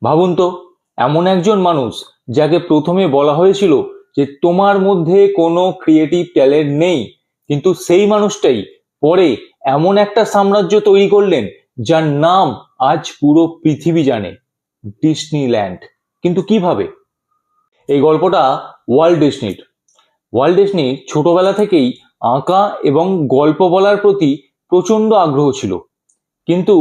ভাবুন তো, এমন একজন মানুষ যাকে প্রথমে বলা হয়েছিল যে তোমার মধ্যে কোনো ক্রিয়েটিভ ট্যালেন্ট নেই, কিন্তু সেই মানুষটাই পরে এমন একটা সাম্রাজ্য তৈরি করলেন যার নাম আজ পুরো পৃথিবী জানে, ডিসনিল্যান্ড। কিন্তু কিভাবে? এই গল্পটা ওয়াল্ট ডিসনির। ওয়াল্ট ডিসনির ছোটবেলা থেকেই আঁকা এবং গল্প বলার প্রতি প্রচন্ড আগ্রহ ছিল, কিন্তু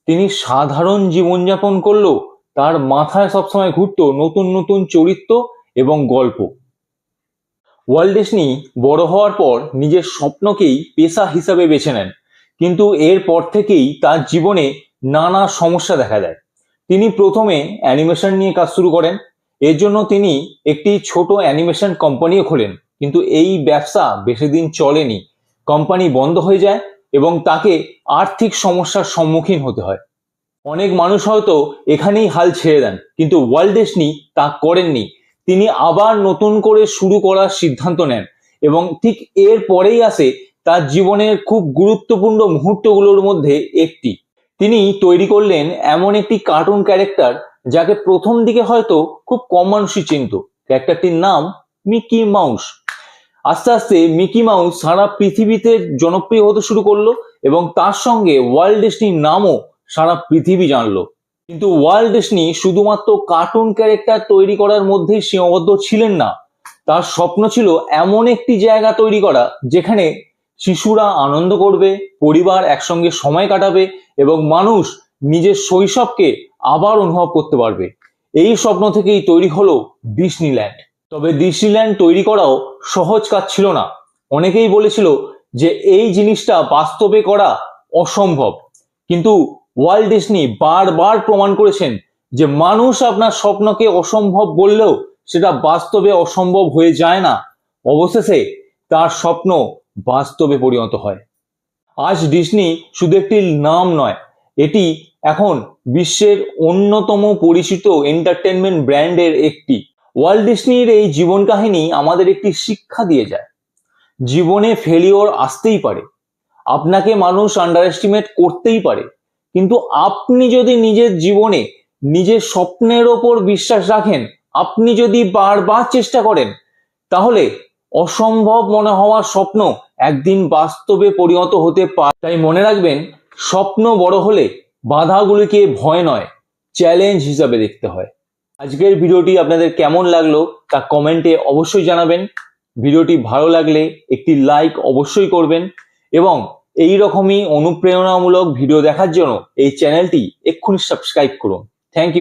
তিনি সাধারণ জীবনযাপন করলেও তার মাথায় সবসময় ঘুরতো নতুন নতুন চরিত্র এবং গল্প। ওয়াল্ট ডিসনি বড় হওয়ার পর নিজের স্বপ্নকেই পেশা হিসাবে বেছে নেন, কিন্তু এরপর থেকেই তার জীবনে নানা সমস্যা দেখা দেয়। তিনি প্রথমে অ্যানিমেশন নিয়ে কাজ শুরু করেন। এর জন্য তিনি একটি ছোট অ্যানিমেশন কোম্পানিও খোলেন, কিন্তু এই ব্যবসা বেশি দিন চলেনি। কোম্পানি বন্ধ হয়ে যায় এবং তাকে আর্থিক সমস্যার সম্মুখীন হতে হয়। অনেক মানুষ হয়তো এখানেই হাল ছেড়ে দেন, কিন্তু ওয়াল্ট ডিসনি তা করেননি। তিনি আবার নতুন করে শুরু করার সিদ্ধান্ত নেন, এবং ঠিক এর পরেই আসে তার জীবনের খুব গুরুত্বপূর্ণ মুহূর্তগুলোর মধ্যে একটি। তিনি তৈরি করলেন এমন একটি কার্টুন ক্যারেক্টার যাকে প্রথম দিকে হয়তো খুব কম মানুষই চিনত। ক্যারেক্টারটির নাম মিকি মাউস। আস্তে আস্তে মিকি মাউস সারা পৃথিবীতে জনপ্রিয় হতে শুরু করলো, এবং তার সঙ্গে ওয়াল্ট ডিসনির নামও সারা পৃথিবী জানলো। কিন্তু ওয়াল্ট ডিসনি শুধুমাত্র কার্টুন ক্যারেক্টার তৈরি করার মধ্যেই সীমাবদ্ধ ছিলেন না। তার স্বপ্ন ছিল এমন একটি জায়গা তৈরি করা যেখানে শিশুরা আনন্দ করবে, পরিবার একসঙ্গে সময় কাটাবে এবং মানুষ নিজের শৈশবকে আবার অনুভব করতে পারবে। এই স্বপ্ন থেকেই তৈরি হলো ডিসনিল্যান্ড। তবে ডিসনিল্যান্ড তৈরি করাও সহজ কাজ ছিল না। অনেকেই বলেছিল যে এই জিনিসটা বাস্তবে করা অসম্ভব, কিন্তু ওয়াল্ট ডিসনি বারবার প্রমাণ করেছেন যে মানুষ আপনার স্বপ্নকে অসম্ভব বললেও সেটা বাস্তবে অসম্ভব হয়ে যায় না। অবশেষে তার স্বপ্ন বাস্তবে পরিণত হয়। আজ ডিসনি শুধু একটি নাম নয়, এটি এখন বিশ্বের অন্যতম পরিচিত এন্টারটেনমেন্ট ব্র্যান্ডের একটি। ওয়াল্ট ডিসনির এই জীবন কাহিনী আমাদের একটি শিক্ষা দিয়ে যায়। জীবনে ফেলিওর আসতেই পারে, আপনাকে মানুষ আন্ডার এস্টিমেট করতেই পারে, কিন্তু আপনি যদি নিজের জীবনে নিজের স্বপ্নের ওপর বিশ্বাস রাখেন, আপনি যদি বারবার চেষ্টা করেন, তাহলে অসম্ভব মনে হওয়ার স্বপ্ন একদিন বাস্তবে পরিণত হতে পারে। তাই মনে রাখবেন, স্বপ্ন বড় হলে বাধাগুলিকে ভয় নয়, চ্যালেঞ্জ হিসাবে দেখতে হয়। আজকের ভিডিওটি আপনাদের কেমন লাগলো তা কমেন্টে অবশ্যই জানাবেন। ভিডিওটি ভালো লাগলে একটি লাইক অবশ্যই করবেন, এবং এই রকমই অনুপ্রেরণামূলক ভিডিও দেখার জন্য এই চ্যানেলটি এক্ষুনি সাবস্ক্রাইব করুন। Thank you.